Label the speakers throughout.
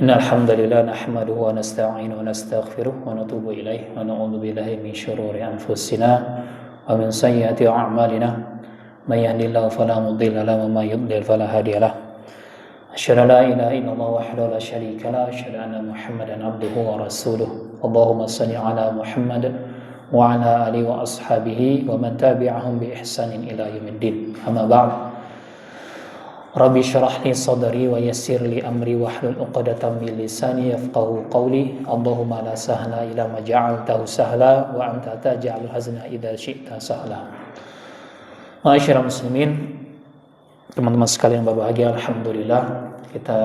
Speaker 1: Innal hamdalillah nahmaduhu wa nasta'inuhu wa nastaghfiruh wa natubu ilaihi wa na'udzu billahi min shururi anfusina wa min sayyiati a'malina may yahdihillahu fala mudilla lahu wa may yudlil fala hadiya lahu. Asyhadu an la ilaha illallah wahdahu la syarika lahu wa asyhadu anna Muhammadan abduhu wa rasuluh. Allahumma shalli ala Muhammad wa ala alihi wa ashabihi wa man tabi'ahum bi ihsanin ila yaumiddin. Amma ba'd. Rabbi syrah li sadri wa yassir li amri wahlul 'uqdatam min lisani yafqahu qawli. Allahumma la sahla illa ma ja'altahu sahla wa anta taj'alul hazna idza syi'ta sahla. Ma'asyiral muslimin, teman-teman sekalian berbahagia, alhamdulillah kita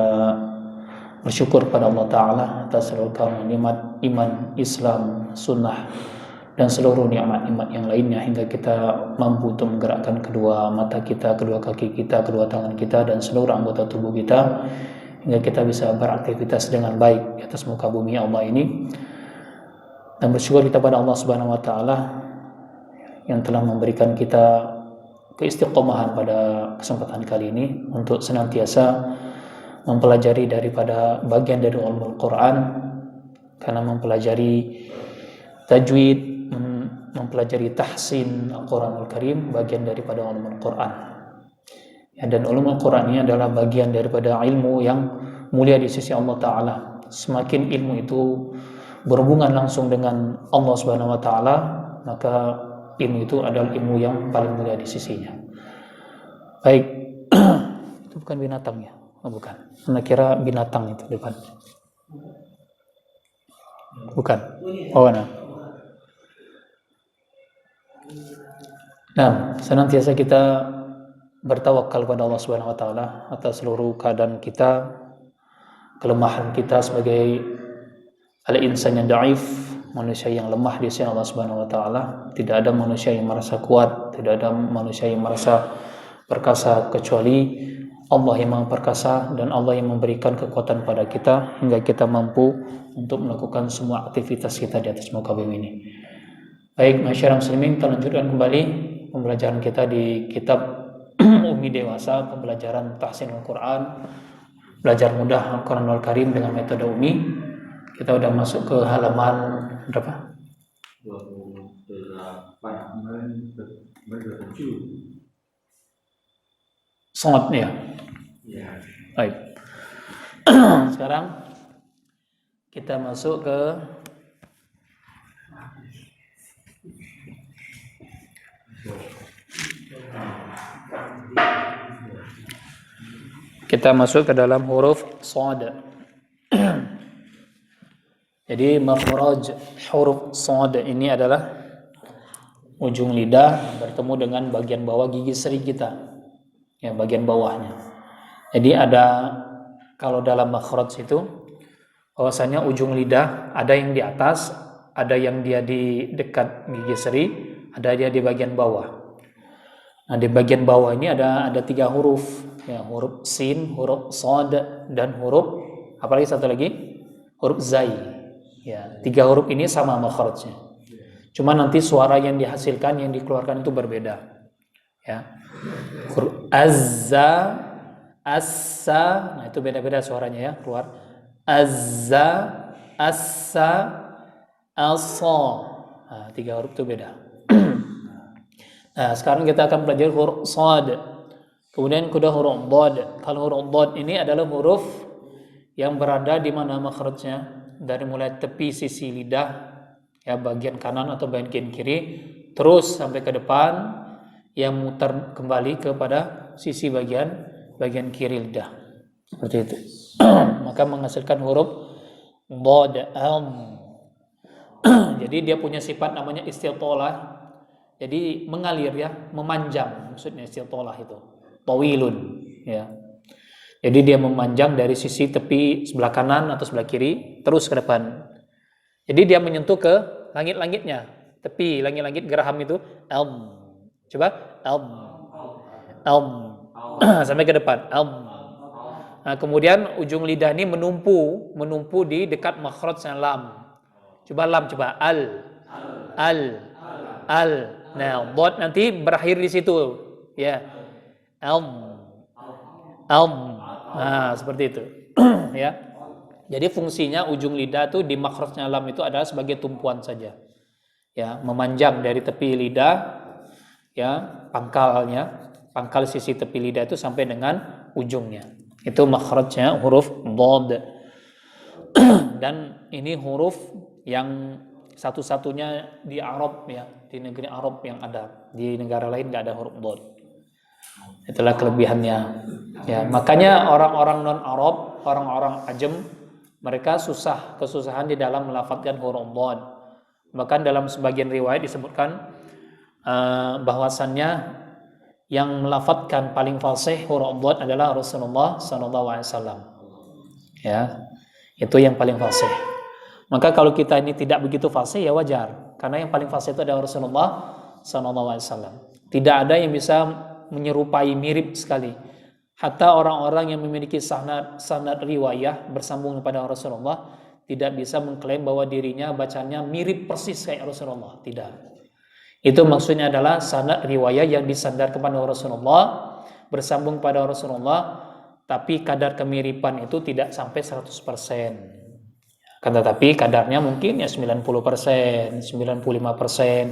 Speaker 1: bersyukur pada Allah Ta'ala atas seluruh karunia nikmat iman, Islam, sunnah dan seluruh nikmat-nikmat yang lainnya hingga kita mampu untuk menggerakkan kedua mata kita, kedua kaki kita, kedua tangan kita dan seluruh anggota tubuh kita hingga kita bisa beraktivitas dengan baik di atas muka bumi Allah ini. Dan bersyukur kita pada Allah Subhanahu wa taala yang telah memberikan kita keistiqomahan pada kesempatan kali ini untuk senantiasa mempelajari daripada bagian dari ulumul Quran, karena mempelajari tajwid, mempelajari tahsin Al-Quranul Karim bagian daripada ulumul Quran. Ya, dan ulumul Quran ini adalah bagian daripada ilmu yang mulia di sisi Allah Ta'ala. Semakin ilmu itu berhubungan langsung dengan Allah Subhanahu wa Ta'ala, maka ilmu itu adalah ilmu yang paling mulia di sisinya. Baik, itu bukan binatang ya? Oh, bukan. Anda kira binatang itu depan? Bukan. Oh, nah. Nah, senantiasa kita bertawakal kepada Allah Subhanahu wa taala atas seluruh keadaan kita, kelemahan kita sebagai al-insan yang dhaif, manusia yang lemah di sisi Allah Subhanahu wa taala. Tidak ada manusia yang merasa kuat, tidak ada manusia yang merasa perkasa kecuali Allah yang Maha Perkasa, dan Allah yang memberikan kekuatan pada kita hingga kita mampu untuk melakukan semua aktivitas kita di atas muka bumi ini. Baik, masyarakat muslimin, kita lanjutkan kembali pembelajaran kita di kitab Umi Dewasa, pembelajaran tahsin Al-Quran, belajar mudah Al-Quranul Karim dengan metode Umi. Kita udah masuk ke halaman berapa?
Speaker 2: 28.
Speaker 1: Sangat ya. Baik. Sekarang kita masuk ke dalam huruf shad. Jadi makhraj huruf shad ini adalah ujung lidah bertemu dengan bagian bawah gigi seri kita, ya, bagian bawahnya. Jadi ada, kalau dalam makhraj itu bahwasanya ujung lidah ada yang di atas, ada yang dia di dekat gigi seri, ada dia di bagian bawah. Nah, di bagian bawah ini ada 3 huruf, ya, huruf sin, huruf shad, dan huruf apalagi satu lagi, huruf zai. Ya, 3 huruf ini sama makhrajnya. Cuma nanti suara yang dihasilkan, yang dikeluarkan itu berbeda. Ya. Huruf azza, assa, nah itu beda-beda suaranya ya, keluar. Azza, assa, assa. Nah, 3 huruf itu beda. Nah, sekarang kita akan belajar huruf shad. Kemudian kedua huruf dhad. Kalau huruf dhad ini adalah huruf yang berada di mana makhrajnya, dari mulai tepi sisi lidah, ya, bagian kanan atau bagian kiri, terus sampai ke depan, yang muter kembali kepada sisi bagian kiri lidah. Seperti itu. Maka menghasilkan huruf dhad. Jadi dia punya sifat namanya istitalah. Jadi mengalir, ya, memanjang, maksudnya istitalah itu. Tawilun, ya. Jadi dia memanjang dari sisi tepi sebelah kanan atau sebelah kiri terus ke depan. Jadi dia menyentuh ke langit-langitnya, tepi langit-langit geraham itu. Coba sampai ke depan. Nah, kemudian ujung lidah ini menumpu di dekat makhraj yang lam. Coba lam, coba al. Nah, dhad nanti berakhir di situ, ya. Nah, seperti itu. Ya. Jadi fungsinya ujung lidah itu di makhrajnya lam itu adalah sebagai tumpuan saja. Ya, memanjang dari tepi lidah, ya, pangkal sisi tepi lidah itu sampai dengan ujungnya. Itu makhrajnya huruf dhad. Dan ini huruf yang satu-satunya di Arab, ya, di negeri Arab yang ada. Di negara lain nggak ada huruf dhad. Itulah kelebihannya. Ya, makanya orang-orang non-Arab, orang-orang Ajam, mereka kesusahan di dalam melafadzkan huruf dhad. Bahkan dalam sebagian riwayat disebutkan bahwasannya yang melafadzkan paling fasih huruf dhad adalah Rasulullah SAW. Ya, itu yang paling fasih. Maka kalau kita ini tidak begitu fasih, ya wajar, karena yang paling fasih itu adalah Rasulullah SAW. Tidak ada yang bisa menyerupai, mirip sekali. Hatta orang-orang yang memiliki sanad riwayah bersambung kepada Rasulullah tidak bisa mengklaim bahwa dirinya bacanya mirip persis kayak Rasulullah. Tidak. Itu maksudnya adalah sanad riwayah yang disandar kepada Rasulullah, bersambung pada Rasulullah, tapi kadar kemiripan itu tidak sampai 100%. Kan tetapi kadarnya mungkin ya 90%, 95%.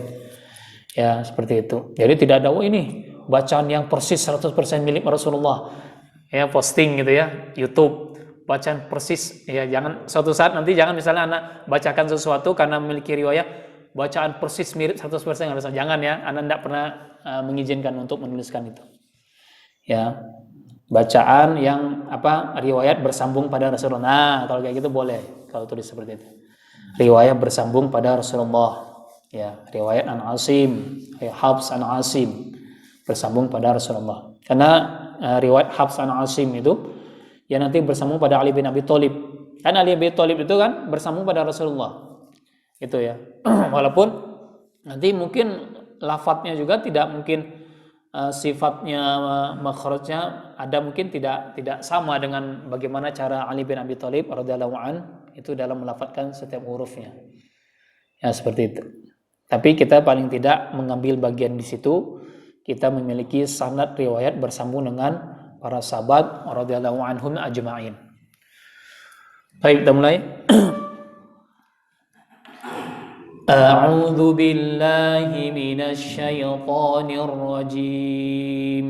Speaker 1: Ya, seperti itu. Jadi tidak ada ini bacaan yang persis 100% milik Rasulullah. Ya, posting gitu ya, YouTube bacaan persis, ya jangan suatu saat nanti jangan misalnya anak bacakan sesuatu karena memiliki riwayah bacaan persis mirip 100% jangan ya, anak tidak pernah mengizinkan untuk menuliskan itu. Ya, bacaan yang riwayat bersambung pada Rasulullah. Nah, kalau kayak gitu boleh kalau tulis seperti itu. Riwayat bersambung pada Rasulullah. Ya, riwayat an Asim, Hafs an Asim bersambung pada Rasulullah. Karena riwayat Hafs an Asim itu ya nanti bersambung pada Ali bin Abi Thalib. Kan Ali bin Abi Thalib itu kan bersambung pada Rasulullah. Itu ya. Walaupun nanti mungkin lafadznya juga tidak mungkin sifatnya makhrajnya ada mungkin tidak sama dengan bagaimana cara Ali bin Abi Thalib radhiyallahu an itu dalam melafadzkan setiap hurufnya. Ya seperti itu. Tapi kita paling tidak mengambil bagian di situ, kita memiliki sanad riwayat bersambung dengan para sahabat radhiyallahu anhum ajma'in. Baik, kita mulai. A'udzu billahi minasy syaithanir rajim.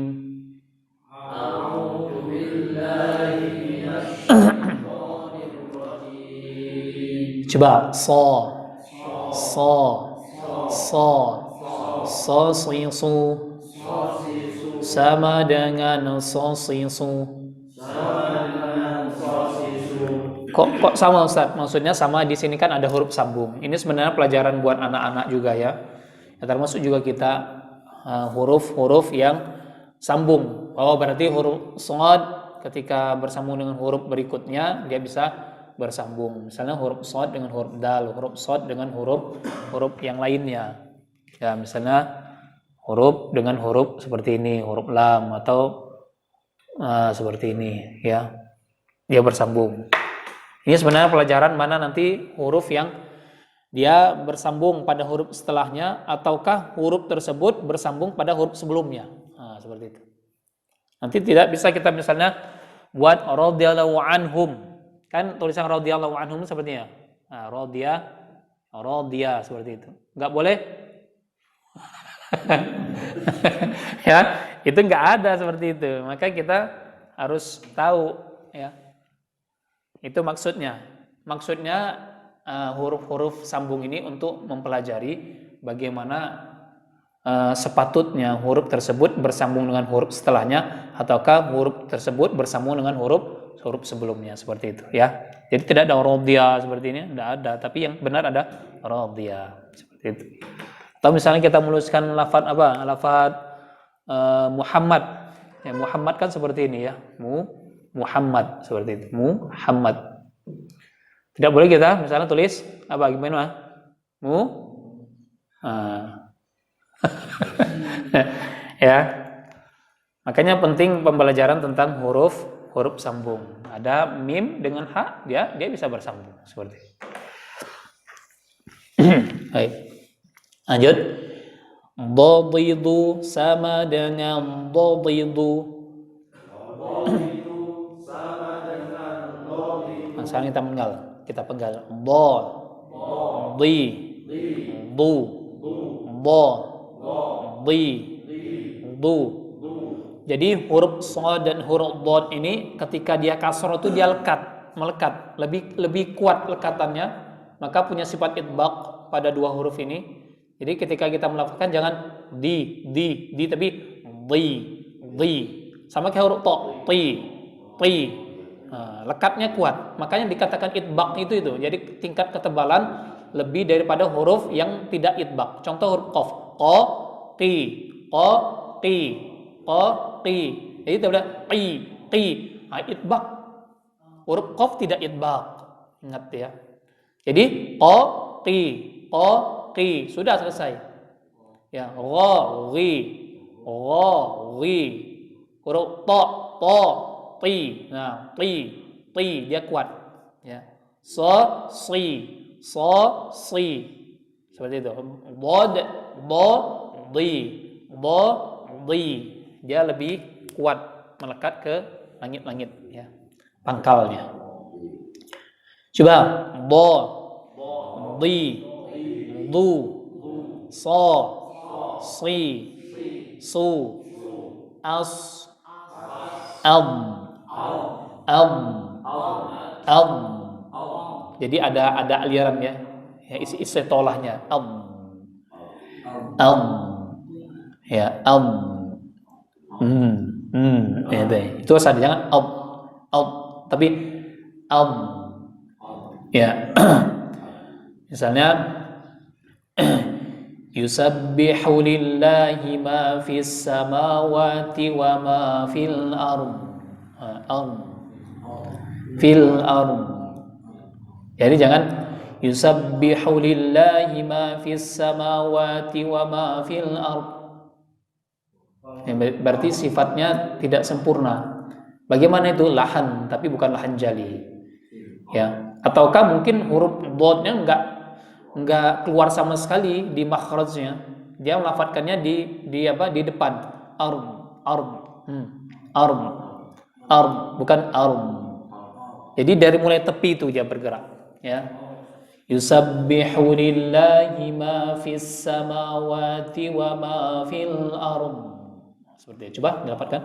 Speaker 1: A'udzu billahi minasy syaithanir rajim. Coba sisu sama dengan sosisu. Kok sama Ustaz? Maksudnya sama di sini kan ada huruf sambung. Ini sebenarnya pelajaran buat anak-anak juga ya. Termasuk juga kita huruf-huruf yang sambung. Oh, berarti huruf shad ketika bersambung dengan huruf berikutnya dia bisa bersambung. Misalnya huruf shad dengan huruf dal, huruf shad dengan huruf yang lainnya. Ya, misalnya huruf dengan huruf seperti ini, huruf lam atau seperti ini ya. Dia bersambung. Ini sebenarnya pelajaran mana nanti huruf yang dia bersambung pada huruf setelahnya ataukah huruf tersebut bersambung pada huruf sebelumnya. Nah, seperti itu. Nanti tidak bisa kita misalnya buat radhiyallahu anhum. Kan tulisan radhiyallahu anhum sepertinya. Nah, radhiya seperti itu. Enggak boleh. Ya, itu enggak ada seperti itu. Maka kita harus tahu ya. Itu maksudnya. Maksudnya huruf-huruf sambung ini untuk mempelajari bagaimana sepatutnya huruf tersebut bersambung dengan huruf setelahnya ataukah huruf tersebut bersambung dengan huruf sebelumnya seperti itu ya. Jadi tidak ada radhiya seperti ini, tidak ada, tapi yang benar ada radhiya seperti itu. Atau misalnya kita menuliskan lafaz Muhammad. Ya, Muhammad kan seperti ini ya. Muhammad seperti itu. Muhammad. Tidak boleh kita misalnya tulis gimana? Ya. Makanya penting pembelajaran tentang huruf sambung. Ada mim dengan ha, dia bisa bersambung seperti itu. Baik. Lanjut. Dhadidu sama dengan dhadidu. Nah, sekarang kita penggal. Do, di, du, do, di, du. Jadi huruf shad dan huruf dhad ini ketika dia kasroh itu dia melekat, lebih kuat lekatannya, maka punya sifat idbaq pada dua huruf ini. Jadi ketika kita melafalkan jangan di tapi di. Sama kayak huruf to, ti. Nah, lekatnya kuat, makanya dikatakan idbaq itu. Jadi tingkat ketebalan lebih daripada huruf yang tidak idbaq. Contoh huruf qaf, qa, qi, qa, qi, qa, qi. Jadi itu udah qi. Nah, idbaq. Huruf qaf tidak idbaq. Ingat ya. Jadi qa, qi, sudah selesai. Ya, gha, ghi. Huruf ta, ti. Nah, ti dia kuat. Ya. Si. Seperti itu. Di. Dia lebih kuat melekat ke langit-langit ya. Pangkalnya. Coba di, du, so, si, su, as, am. Jadi ada aliran ya istitolahnya. Ya, ya deh. Itu saja jangan tapi ya. Misalnya yusabbihu lillahi ma fis samawati wa ma fil ard. Fil ard. Jadi jangan yusabbihu lillahi ma fis samawati wa ma fil ard. Berarti sifatnya tidak sempurna. Bagaimana itu? Lahan, tapi bukan lahan jali. Ya. Ataukah mungkin huruf dhodnya enggak keluar sama sekali di makhrajnya. Dia melafadzkannya di depan. Arm, bukan arm. Jadi dari mulai tepi itu dia bergerak, ya. Yusabbihu lillahi ma fis samawati wa ma fil ard. Seperti itu. Coba didapatkan.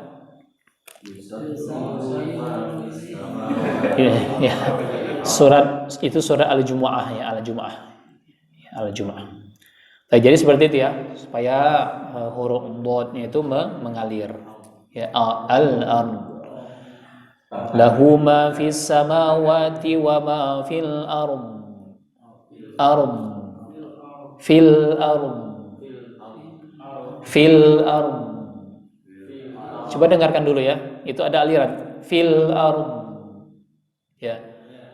Speaker 1: Ya. Surat Al-Jumu'ah ya, Al-Jumu'ah. Jadi seperti itu ya, supaya huruf dhodnya itu mengalir. Ya, al-ard. Lahu ma fis samawati wa ma fil ard. Fil ard. Coba dengarkan dulu ya. Itu ada aliran. Fil ard. Ya.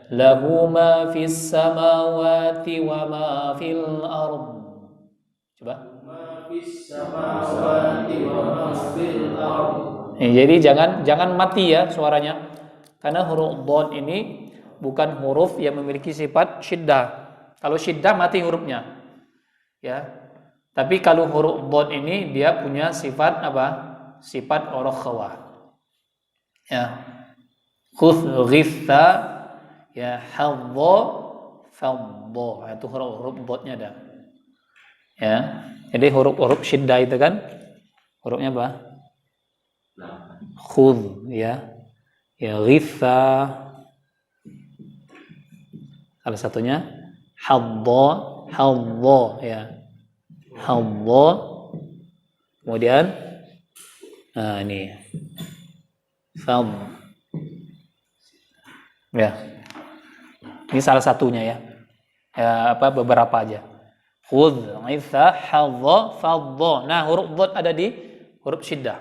Speaker 1: Lahu ma fis samawati wa ma fil ard. Coba. Ma fis samawati wa ma fil ard. Jadi jangan mati ya suaranya. Karena huruf dhad ini bukan huruf yang memiliki sifat syiddah. Kalau syiddah mati hurufnya. Ya. Tapi kalau huruf dhad ini dia punya sifat apa? Sifat rakhawah. Ya. Khudh ghitha ya hadha fadha. Itu huruf dhodnya ada. Ya. Jadi huruf syiddah itu kan hurufnya apa? Khudh ya. Ya ghitha. Salah satunya hadha ya. Hadha. Kemudian ini fam. Ya. Ini salah satunya ya. Beberapa aja. Khudh, ghitha, hadha, fadha. Nah, huruf dhad ada di huruf syiddah.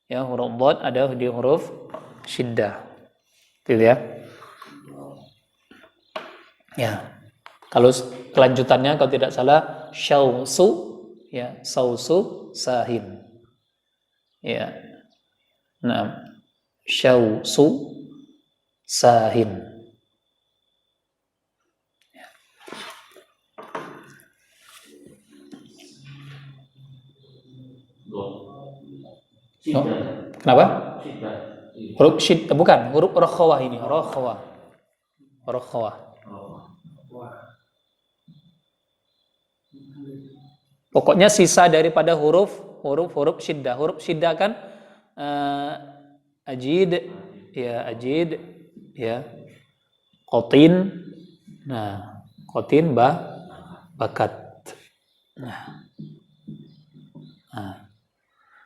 Speaker 1: Ya, huruf dhad ada di huruf syiddah. Gitu ya. Ya. Kalau kelanjutannya kalau tidak salah syausu ya, sausu sahin. Ya. Nah, syausu sahin. Oh, kenapa? Huruf syiddah bukan, huruf rakhawah ini, rakhawah. Rakhawah. Pokoknya sisa daripada huruf syiddah. Huruf syiddah kan ajid, ya, qatin. Nah, qatin bakat. Nah.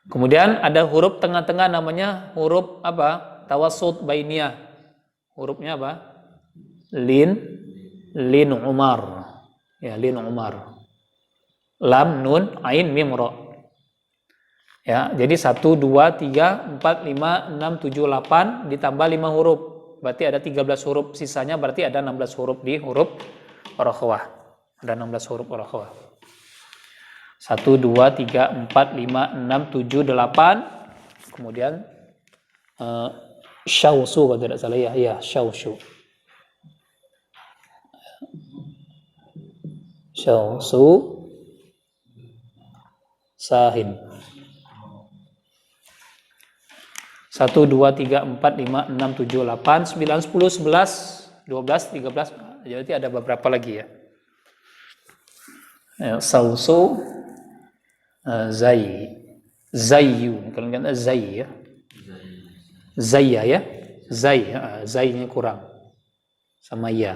Speaker 1: Kemudian ada huruf tengah-tengah namanya huruf apa? Tawassut bainiyah. Hurufnya apa? Lin Umar. Ya, lin Umar. Lam, nun, ain, mim, ra. Ya, jadi 1 2 3 4 5 6 7 8 ditambah 5 huruf. Berarti ada 13 huruf, sisanya berarti ada 16 huruf di huruf rakhawah. Ada 16 huruf rakhawah. 1 2 3 4 5 6 7 8. Kemudian syausu kalau tidak salah ya, syausu. Syausu sahin. 1 2 3 4 5 6 7 8 9 10 11 12 13. Jadi ada beberapa lagi ya. Sausu Zayyu. Kalau kan Zay ya. Zayya ya. Zaynya kurang. Sama ya.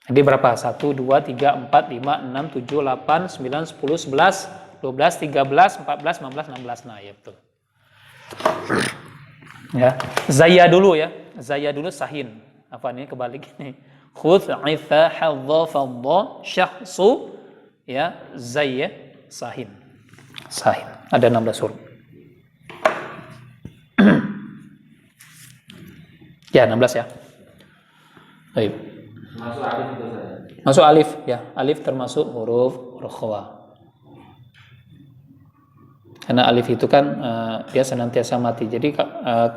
Speaker 1: Jadi berapa? 1, 2, 3, 4, 5, 6, 7, 8, 9, 10, 11, 12, 13, 14, 15, 16. Nah ya betul. Ya. Zayya dulu ya. Zayya dulu sahin. Apa ini kebalik ini? Khudh, itha, hadha, fadha, syahsu. Ya, zayya, sahin. Sahin. Ada 16 huruf. Ya, 16 ya. Baik. Masuk alif ya. Alif termasuk huruf rakhawah. Karena alif itu kan dia senantiasa mati. Jadi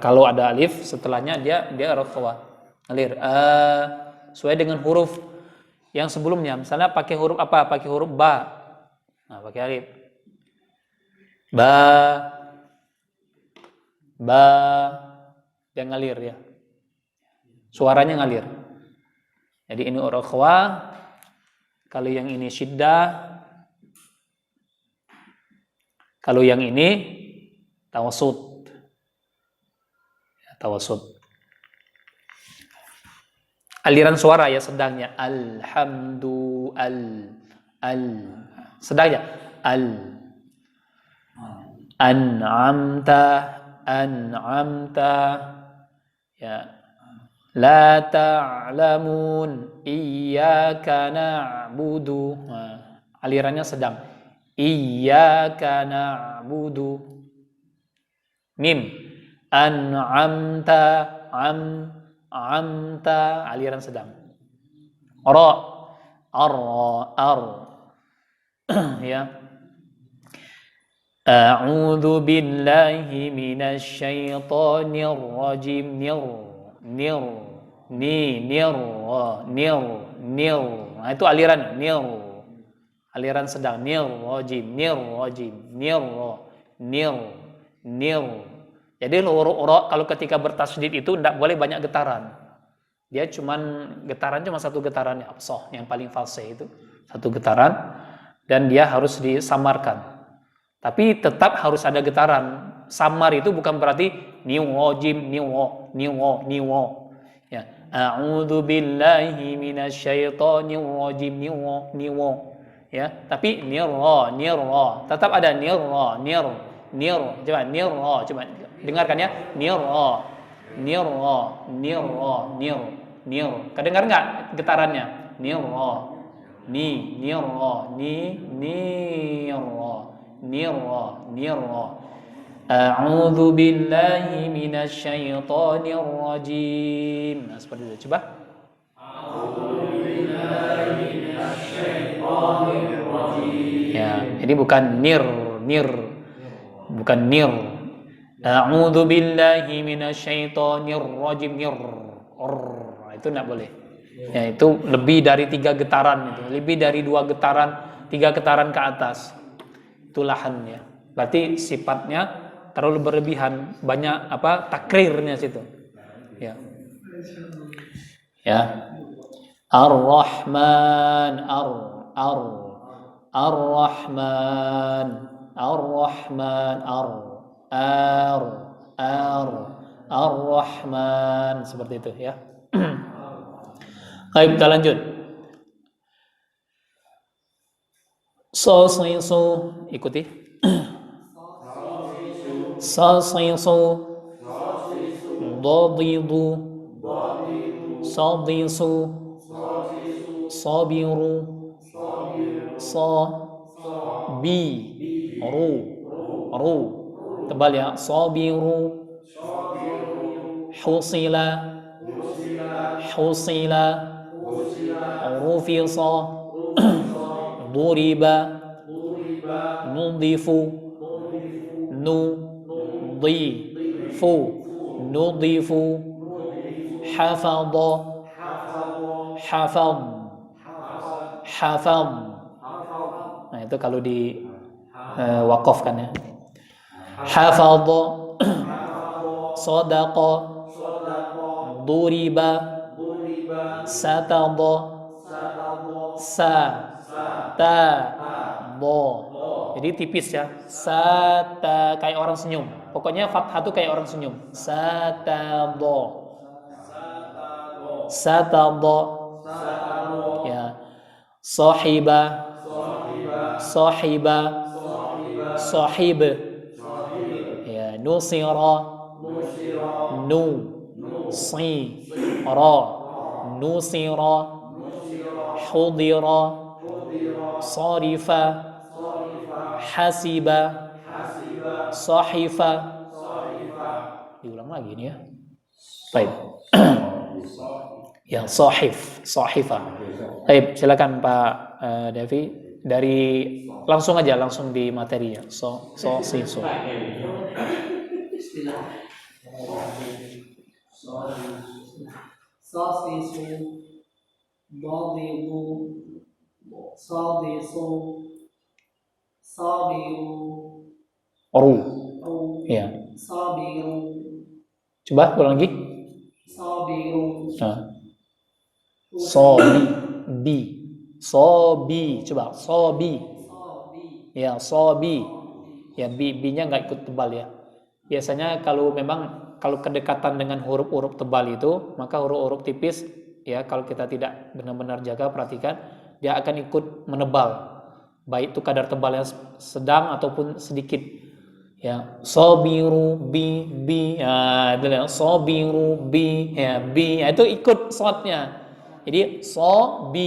Speaker 1: kalau ada alif setelahnya dia rakhawah. Ngalir. Sesuai dengan huruf yang sebelumnya. Misalnya pakai huruf apa? Pakai huruf ba. Nah, pakai alif. Ba. Dia ngalir ya. Suaranya ngalir. Jadi ini rakhawah. Kalau yang ini syiddah. Kalau yang ini tawassut. Tawassut. Aliran suara ya sedangnya sedangnya an'amta ya la ta'lamun iyyaka na'budu. Alirannya sedang iyyaka na'budu. Mim an'amta amta, aliran sedang. Ra ya. A'udzu billahi minasyaitonir rajim. Nir. Nah, itu aliran aliran sedang. Nir rajim. Jadi kalau ketika bertasydid itu tidak boleh banyak getaran. Dia getaran cuma satu getaran ya, absah yang paling fasih itu satu getaran dan dia harus disamarkan. Tapi tetap harus ada getaran. Samar itu bukan berarti niwajim niwo. Ya, a'udzu billahi minasyaitonir rajim niwo. Ya, tapi nirra. Tetap ada nirra. Coba nirra, coba dengarkan ya. Nirra. Kedengar nggak getarannya? Nirra. Nirra. A'udzu billahi minasyaitonir rajim. Nah, seperti itu. Coba. A'udzu billahi minasyaitonir rajim. Ya, ini bukan nir. Bukan nir. A'udzu billahi minasyaitonir rajim. Itu enggak boleh. Ya, itu lebih dari 3 getaran itu. Lebih dari 2 getaran, 3 getaran ke atas. Itu lahannya. Berarti sifatnya terlalu berlebihan, banyak takrirnya situ. Ya. Ya. Ar-Rahman, Ar-Rahman, Ar-Rahman, Ar-Rahman, seperti itu ya. Baik, kita lanjut. So, ikuti. So, Dadidu, Sadisu, Sabiru, Ru, tebal ya. Sabiru, Husila, Rufisa, Duriba, Nudifu, Nudifu, Hafadha, Hafadh. Nah, itu kalau di wakafkan ya. Hafadha, Sadaqa, Duriba, Satadha, Jadi tipis ya. Kayak orang senyum. Pokoknya fathah itu kayak orang senyum. Satadha. Ya. Sahib. Ya, nusira. Nusira. Hudira. Sarifa. Hasiba. Sahifa. Diulang lagi ini ya. Baik. Yang sahifah. Baik, silakan Pak Devi, langsung di materinya. So. Ru. Ya. Coba ulang lagi. Sobi. Coba sobi. Ya, sobi. Ya, B-nya nggak ikut tebal ya. Biasanya kalau kedekatan dengan huruf-huruf tebal itu, maka huruf-huruf tipis ya, kalau kita tidak benar-benar jaga, perhatikan, dia akan ikut menebal. Baik itu kadar tebalnya sedang ataupun sedikit. Ya, sobiru bi ya, itu ya, sobiru bi ya, bi ya, itu ikut shotnya. Jadi sobiru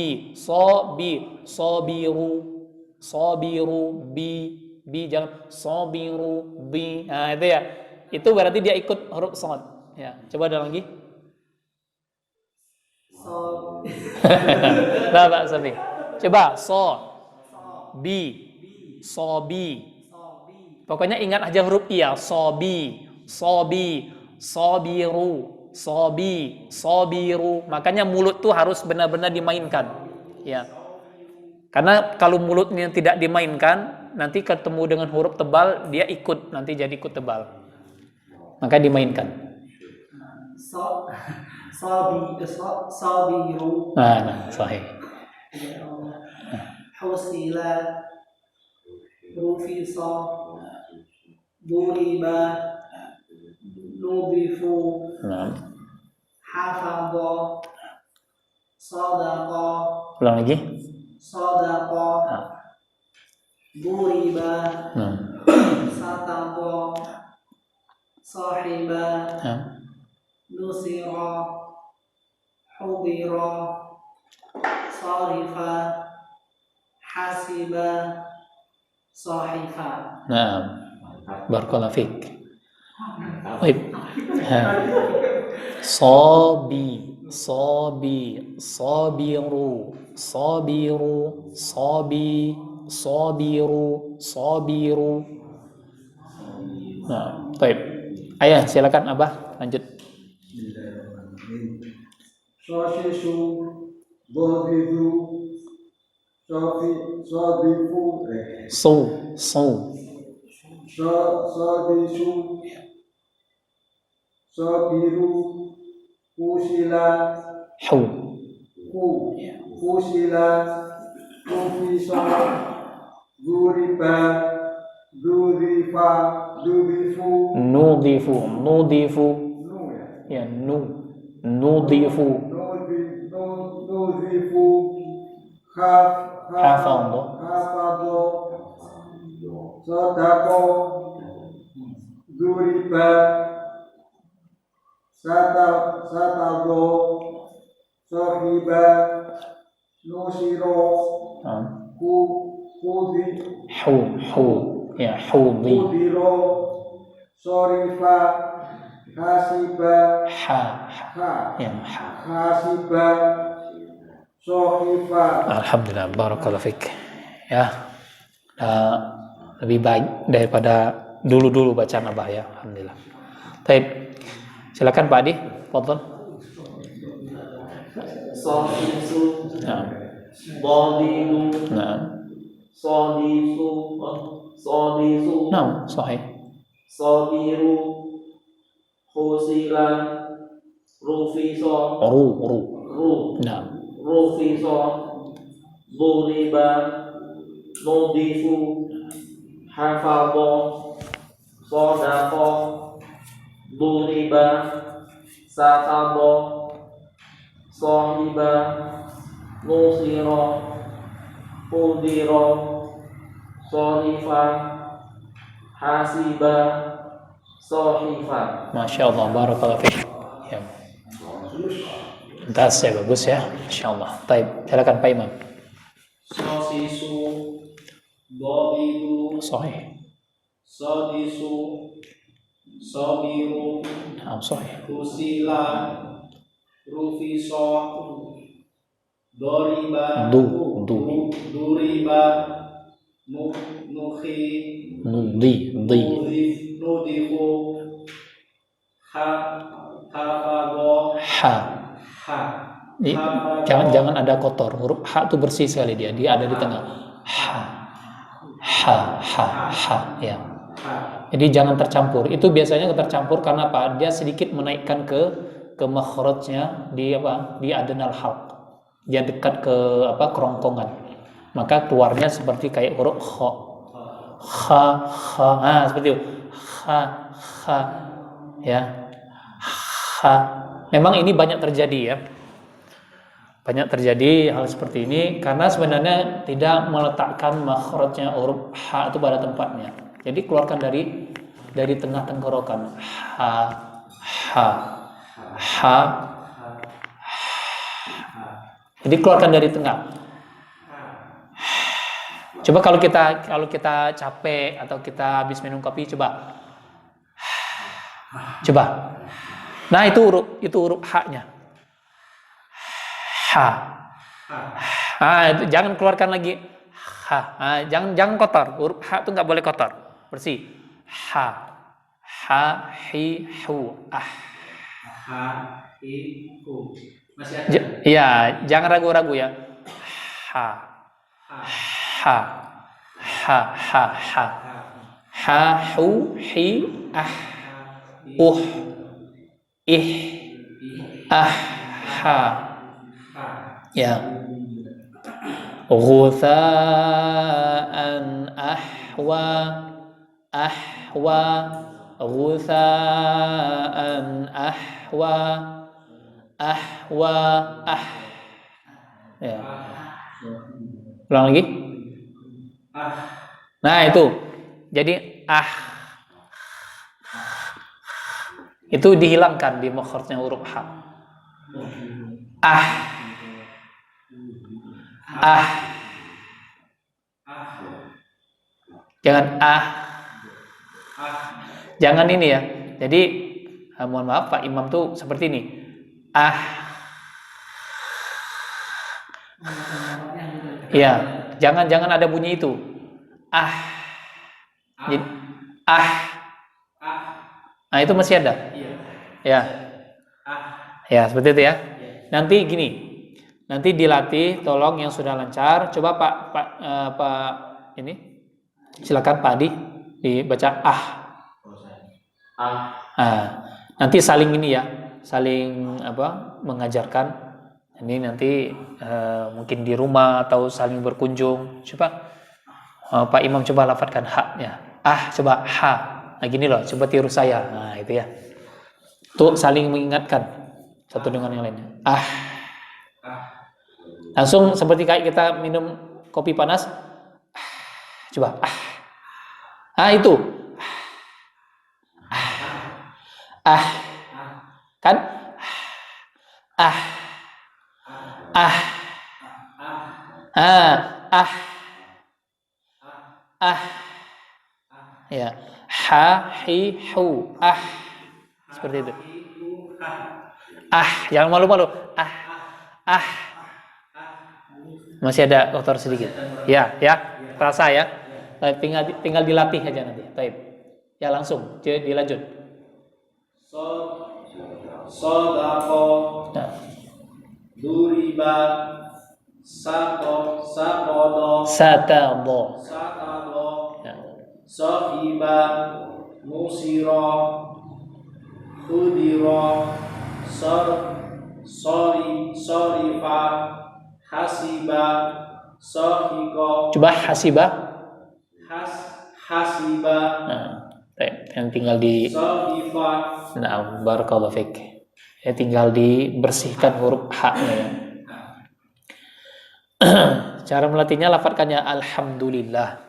Speaker 1: bi jangan sobiru bi. Nah, itu ya, itu berarti dia ikut huruf shot ya. Coba ada lagi. Nah, Sabi. Coba sobi. Pokoknya ingat aja huruf I ya. Sobi, sobiru. Makanya mulut tuh harus benar-benar dimainkan. Ya. Karena kalau mulutnya tidak dimainkan, nanti ketemu dengan huruf tebal, dia nanti jadi ikut tebal. Maka dimainkan. Sabiru. Nah, sahih. Husila, Rufisa, Duriba, Nudifu, Hafadha, Sadaqa. Ulang lagi. Sadaqa, Duriba, Satadha, Sahiba, Nusira, Hudira, Sarifa, Hasiba, Sahifa. Nah, barakallahu fik. Baik. Sabiru, sabiru. Nah, baik. Ayah, silakan Abah lanjut. Sashisu, Dodidu, Sadifu, Sadisu, Sabiru,
Speaker 2: Fusila.
Speaker 1: Hu.
Speaker 2: Fusila. Fufiso. Duriba. Durifa. Durifu.
Speaker 1: Nudifu. Nudifu.
Speaker 2: Nu ya.
Speaker 1: Ya, nudifu.
Speaker 2: Nudifu.
Speaker 1: Hafadho.
Speaker 2: Sodako. Duriba. Satado. Sohiba. Nusiro.
Speaker 1: Hu. Ya, hudi.
Speaker 2: Kudiro. Sorifa. Hasiba.
Speaker 1: Ya, ha.
Speaker 2: Hasiba. Sohifa.
Speaker 1: Alhamdulillah, barakallahu fik. Ya, lebih baik daripada dulu bacaan Abah ya. Alhamdulillah. Baik, silakan Pak Adi, fadhal.
Speaker 3: Sohisu.
Speaker 1: Nah,
Speaker 3: Bodilu.
Speaker 1: nah,
Speaker 3: Sodisu.
Speaker 1: nah, sahih.
Speaker 3: Sodiru. Husila. Rufiso.
Speaker 1: Ru. Nah,
Speaker 3: Rufiso. Duriba. Nudifu. Hafadho. Sodako. Duriba. Satado. Sohiba. Nusiro. Udiro. Sorifa. Hasiba. Sohifa.
Speaker 1: Masya Allah, barakallahu fik. Ya. Entas ya, bagus ya. Masya Allah. Baik, silakan Pak Imam.
Speaker 3: Sosisu. Dodidu.
Speaker 1: Sahih.
Speaker 3: Sodisu. Sobiru.
Speaker 1: Nah, sahih.
Speaker 3: Kusila. Rufiso. Doriba.
Speaker 1: Du.
Speaker 3: Duriba. Nuhi.
Speaker 1: Nudi.
Speaker 3: Nudifu. Hafadho.
Speaker 1: Ha. Jangan ada kotor. Huruf ha itu bersih sekali dia ada di tengah. Ha. Ya. Jadi jangan tercampur. Itu biasanya tercampur karena apa? Dia sedikit menaikkan ke makhrajnya di adnal halq. Dia dekat ke kerongkongan. Maka keluarnya seperti kayak huruf kha. Nah, seperti itu. Kha. Ya. Kha. Memang ini banyak terjadi ya. Banyak terjadi hal seperti ini karena sebenarnya tidak meletakkan makhrajnya huruf ha itu pada tempatnya. Jadi keluarkan dari tengah tenggorokan. Ha. Jadi keluarkan dari tengah. Coba kalau kita capek atau kita habis minum kopi, coba. Nah, itu huruf ha-nya. Ha. Itu jangan keluarkan lagi ha. Jangan kotor. Huruf ha itu nggak boleh kotor. Bersih. Ha, hi, hu.
Speaker 3: Ha, hi, hu. Masih ada?
Speaker 1: Iya, jangan ragu-ragu ya. Ha. Ha, hu, hi, ih, ha. Ya. Ghutha'an ahwa. Ghutha'an ahwa. Ya. Ulang lagi. Nah, itu. Jadi itu dihilangkan di makhrajnya huruf ha. Jangan jangan ini ya. Jadi mohon maaf Pak Imam tuh seperti ini. Ya, jangan ada bunyi itu. Jadi, Nah, itu masih ada. Ya. Ya, seperti itu ya. Nanti gini. Nanti dilatih, tolong yang sudah lancar. Coba Pak ini. Silakan Pak Adi dibaca Nanti saling ini ya. saling mengajarkan. Ini nanti mungkin di rumah atau saling berkunjung. Coba Pak Imam coba lafadzkan haknya. Coba ha. Nah gini loh, coba tiru saya. Nah itu ya. Tuh saling mengingatkan satu dengan yang lainnya. Langsung seperti kayak kita minum kopi panas. Coba itu. Kan? Ya. Ha, hi, hu. Seperti itu. Jangan malu-malu. Masih ada kotor sedikit. Ya. Terasa ya. Tinggal dilatih aja nanti. Baik. Ya langsung, dilanjut.
Speaker 3: Sodako duriba satado
Speaker 1: Satado. Ya.
Speaker 3: Sohiba musiro hudiro sorifa hasiba sohiko.
Speaker 1: Coba hasiba.
Speaker 3: Hasiba.
Speaker 1: Yang tinggal di. Nah, barakallahu fiik. Ya tinggal dibersihkan huruf h-nya ya. Cara melatihnya lafadzkannya alhamdulillah.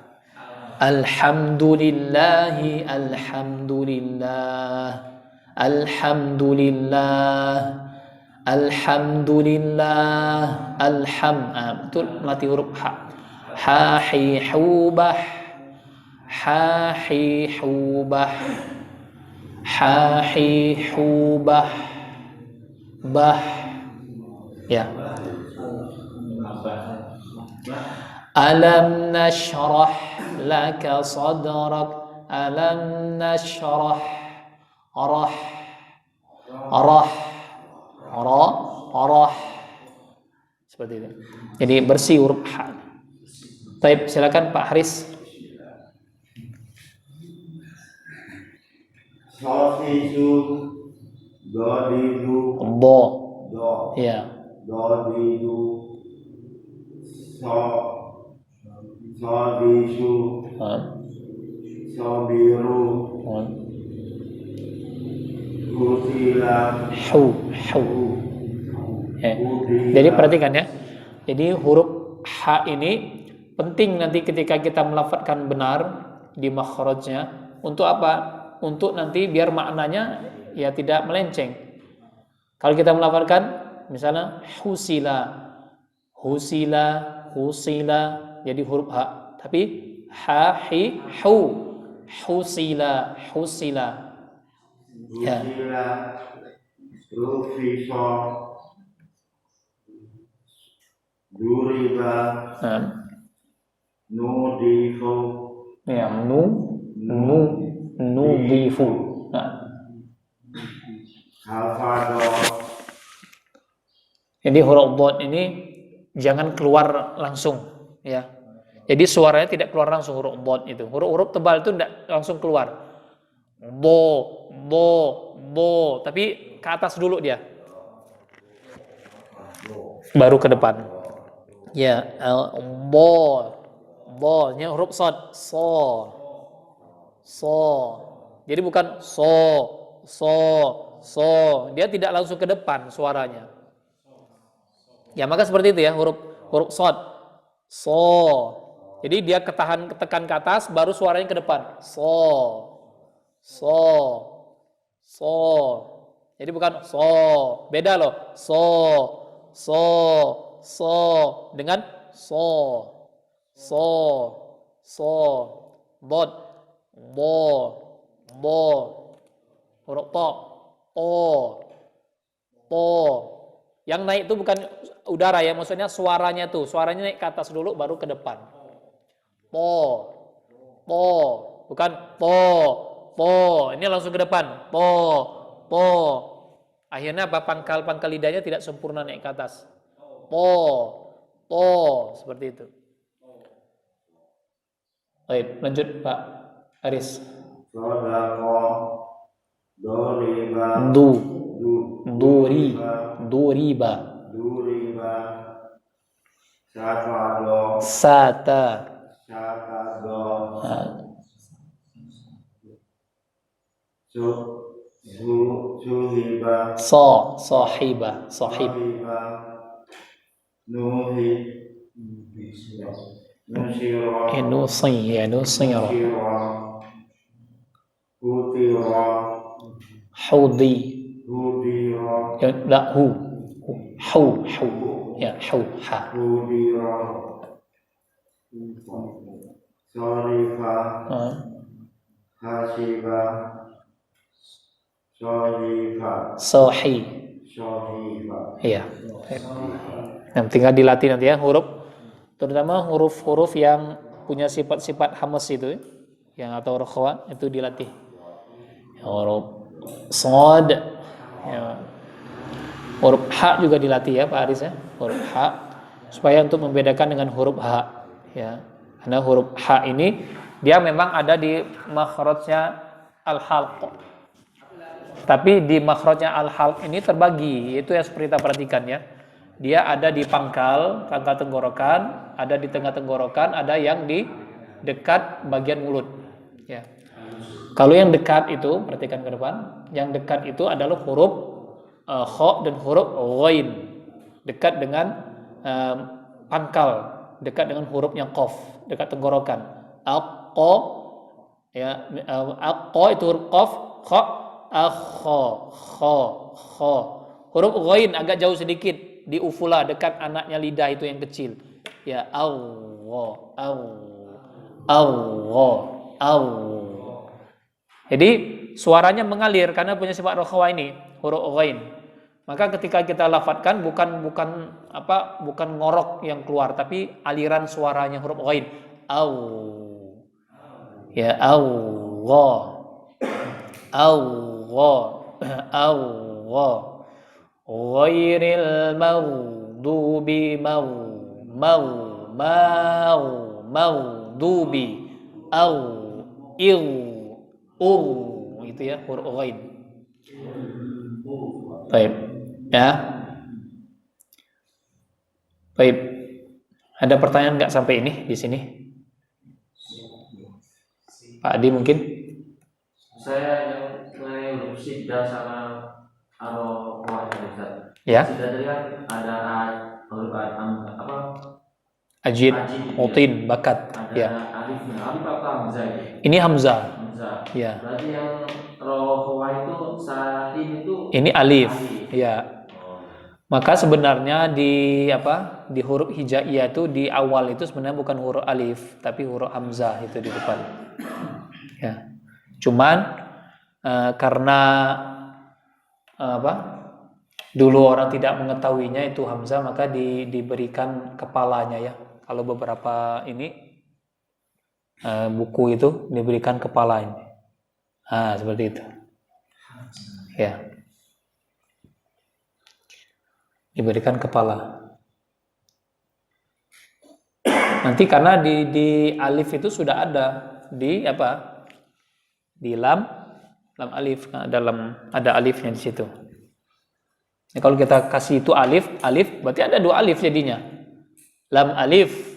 Speaker 1: Alhamdulillahi alhamdulillah. Alhamdulillah. Alhamdulillah. Betul melatih huruf h. Ha hi hubah. Ha hi hubah. Ha hi hubah. Bah. Ya. Alam nashrah laka sadrak. Alam nashrah. Rah. Seperti itu. Jadi bersih huruf h. Baik, silakan Pak Haris.
Speaker 4: Sofisu dodidu
Speaker 1: Do.
Speaker 4: do
Speaker 1: Ya.
Speaker 4: dodidu sodisu sobiru husila
Speaker 1: Hu. Ya. Jadi perhatikan ya. Jadi huruf H ini penting nanti ketika kita melafadzkan benar di makhrajnya. Untuk apa? Untuk nanti biar maknanya ya tidak melenceng. Kalau kita melafadzkan misalnya husila, jadi huruf H. Tapi ha, hi, hu, husila. Ya.
Speaker 4: Rufisa duriba nudifu
Speaker 1: Ya, nudifu.
Speaker 4: hafado.
Speaker 1: Jadi huruf dhad ini jangan keluar langsung ya. Jadi suaranya tidak keluar langsung huruf dhad itu. Huruf-huruf tebal itu tidak langsung keluar. Bo, tapi ke atas dulu dia. Baru ke depan. Ya, bo-nya huruf shad, so. Jadi bukan so. Dia tidak langsung ke depan suaranya. Ya, maka seperti itu ya, huruf shad. So. Jadi dia tekan ke atas baru suaranya ke depan. So. Jadi bukan so. Beda loh. So dengan so. Bod. Bo. Huruf to. Yang naik itu bukan udara ya, maksudnya suaranya tuh. Suaranya naik ke atas dulu baru ke depan. Po. Bukan po. Ini langsung ke depan. Po. Akhirnya apa? Pangkal lidahnya tidak sempurna naik ke atas. Po. Seperti itu. Baik, lanjut Pak Aris.
Speaker 4: Sodako doriba
Speaker 1: Du. Duriba.
Speaker 4: Duriba. Satado.
Speaker 1: Sata.
Speaker 4: Satado. Suhiba.
Speaker 1: Sahib.
Speaker 4: Sahiba. Nusira.
Speaker 1: Nusira.
Speaker 4: Nusira. Hutira.
Speaker 1: Hudi.
Speaker 4: Hudira.
Speaker 1: La hu. Ya, ha.
Speaker 4: Hudira. Sarifa. Hasiba. Sohifa.
Speaker 1: Iya. Yang tinggal dilatih nanti ya huruf, terutama huruf-huruf yang punya sifat-sifat hamas itu, yang atau rokhwa itu dilatih. Huruf sod, ya. Huruf ha juga dilatih ya Pak Aris ya, huruf ha, supaya untuk membedakan dengan huruf ha, ya. Karena huruf ha ini dia memang ada di makhrajnya al-halq. Tapi di makhrajnya al-halq ini terbagi, itu yang seperti kita perhatikan ya. Dia ada di pangkal tenggorokan, ada di tengah tenggorokan, ada yang di dekat bagian mulut. Ya. Kalau yang dekat itu, perhatikan ke depan, yang dekat itu adalah huruf kha dan huruf ghain, dekat dengan pangkal, dekat dengan huruf yang qaf, dekat tenggorokan. Aqqa, ya, aqqa itu huruf qaf, kha, kha. Huruf ghain agak jauh sedikit. Di ufula dekat anaknya lidah itu yang kecil. Ya, Allah. Jadi suaranya mengalir karena punya sifat rokhwa ini, huruf ghain. Maka ketika kita lafadzkan bukan ngorok yang keluar, tapi aliran suaranya huruf ghain. Ya, Allah. Ghairil maghdubi maghdubi itu ya huruf ghain. Baik. Ya. Baik. Ada pertanyaan enggak sampai ini di sini? Pak Adi mungkin?
Speaker 5: Saya yang mengenai huruf syiddah sama al-qawah Ustaz.
Speaker 1: Ya.
Speaker 5: Syiddah tadi kan ada huruf
Speaker 1: Ajid, mutin, bakat.
Speaker 5: Ada
Speaker 1: Ya.
Speaker 5: alif apa hamzah ini?
Speaker 1: Ini hamzah.
Speaker 5: Hamzah.
Speaker 1: Ya.
Speaker 5: Berarti yang qawah itu sahin itu
Speaker 1: Ini alif. Ya. Maka sebenarnya di huruf hijaiyah itu di awal itu sebenarnya bukan huruf alif, tapi huruf hamzah itu di depan. Ya. Cuman karena dulu orang tidak mengetahuinya itu hamzah, maka diberikan kepalanya ya. Kalau beberapa buku itu diberikan kepalanya. Seperti itu. Ya. Diberikan kepala. Nanti karena di alif itu sudah ada di di lam alif, ada alifnya di situ. Nah, kalau kita kasih itu alif berarti ada dua alif jadinya. Lam alif.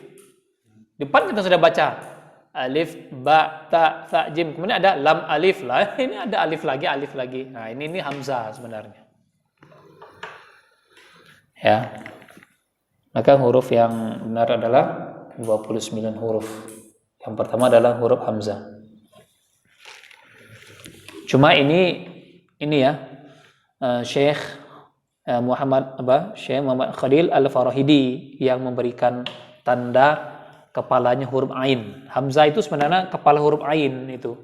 Speaker 1: Depan kita sudah baca alif ba ta sa jim, kemudian ada lam alif lah. Ini ada alif lagi. Nah, ini hamzah sebenarnya. Ya. Maka huruf yang benar adalah 29 huruf. Yang pertama adalah huruf hamzah. Cuma ini ya, Syekh Muhammad Khalil Al-Farahidi yang memberikan tanda kepalanya huruf ain. Hamzah itu sebenarnya kepala huruf ain itu.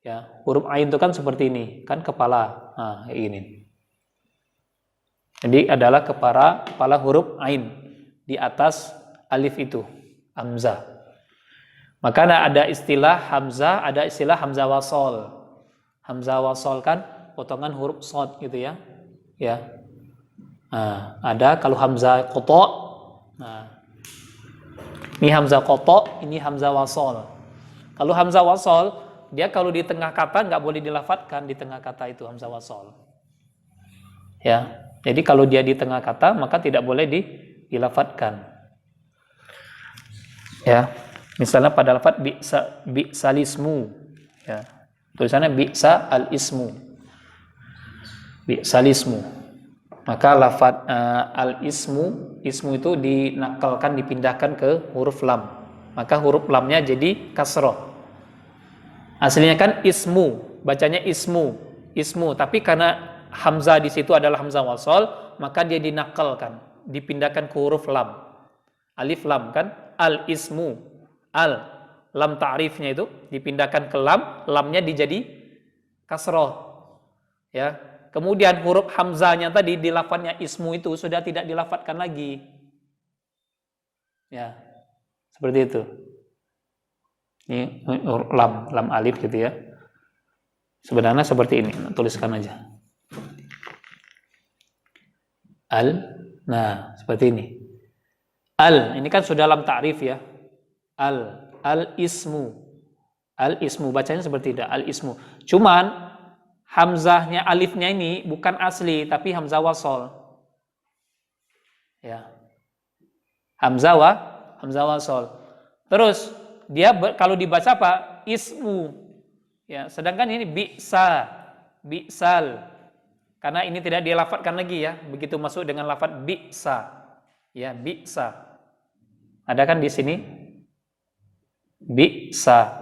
Speaker 1: Ya, huruf ain itu kan seperti ini, kan kepala. Nah, ini. Jadi adalah kepala huruf ain di atas alif itu, hamzah. Maka ada istilah hamzah, ada istilah hamzah wasol. Hamzah wasol kan potongan huruf shad gitu ya. Ya. Nah, ada kalau hamzah qata. Nah. Ini hamzah qata, ini hamzah wasol. Kalau hamzah wasol, dia kalau di tengah kata nggak boleh dilafadzkan di tengah kata itu hamzah wasol. Ya. Jadi kalau dia di tengah kata maka tidak boleh dilafatkan. Ya. Misalnya pada lafaz bi'salismu, ya. Tulisannya bi'sa al-ismu. Bi'salismu. Maka lafaz al-ismu, ismu itu dinakalkan, dipindahkan ke huruf lam. Maka huruf lamnya jadi kasroh. Aslinya kan ismu, bacanya ismu, tapi karena hamzah di situ adalah hamzah wasol, maka dia dinakalkan, dipindahkan ke huruf lam. Alif lam kan, al-ismu, lam ta'rifnya itu dipindahkan ke lam, lamnya dijadi kasroh. Ya. Kemudian huruf hamzahnya tadi di lafadznya ismu itu sudah tidak dilafatkan lagi. Ya. Seperti itu. Ini lam alif gitu ya. Sebenarnya seperti ini, tuliskan aja. Nah, seperti ini. Ini kan sudah lam ta'rif ya. Al-ismu. Al-ismu bacanya seperti itu, al-ismu. Cuman hamzahnya alifnya ini bukan asli tapi hamzah wasol. Ya. Hamzah wasol. Terus dia kalau dibaca apa? Ismu. Ya, sedangkan ini bi'sal. Karena ini tidak dilafatkan lagi ya, begitu masuk dengan lafaz bi'sa. Ya, bi'sa. Ada kan di sini? Bi'sa.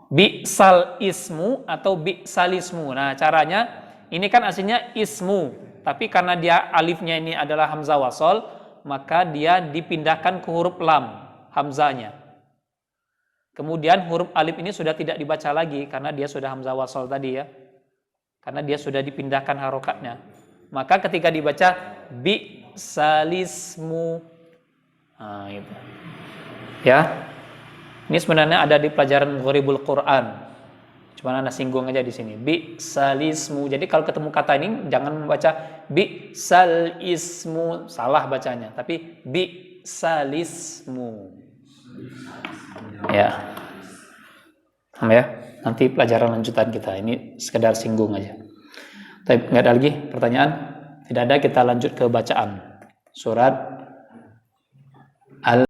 Speaker 1: Bi'sal ismu atau bi'salismu. Nah, caranya ini kan aslinya ismu, tapi karena dia alifnya ini adalah hamzah wasol, maka dia dipindahkan ke huruf lam, hamzahnya. Kemudian huruf alif ini sudah tidak dibaca lagi karena dia sudah hamzah wasol tadi ya. Karena dia sudah dipindahkan harokatnya. Maka ketika dibaca bi'salismu. Nah, itu. Ya. Ini sebenarnya ada di pelajaran Gharibul Quran. Cuma Anda singgung aja di sini. Bi'salismu. Jadi kalau ketemu kata ini jangan membaca bi'salismu, salah bacanya, tapi bi'salismu. Ya. Ya. Nanti pelajaran lanjutan kita. Ini sekedar singgung aja. Tapi nggak ada lagi pertanyaan? Tidak ada, kita lanjut ke bacaan. Surat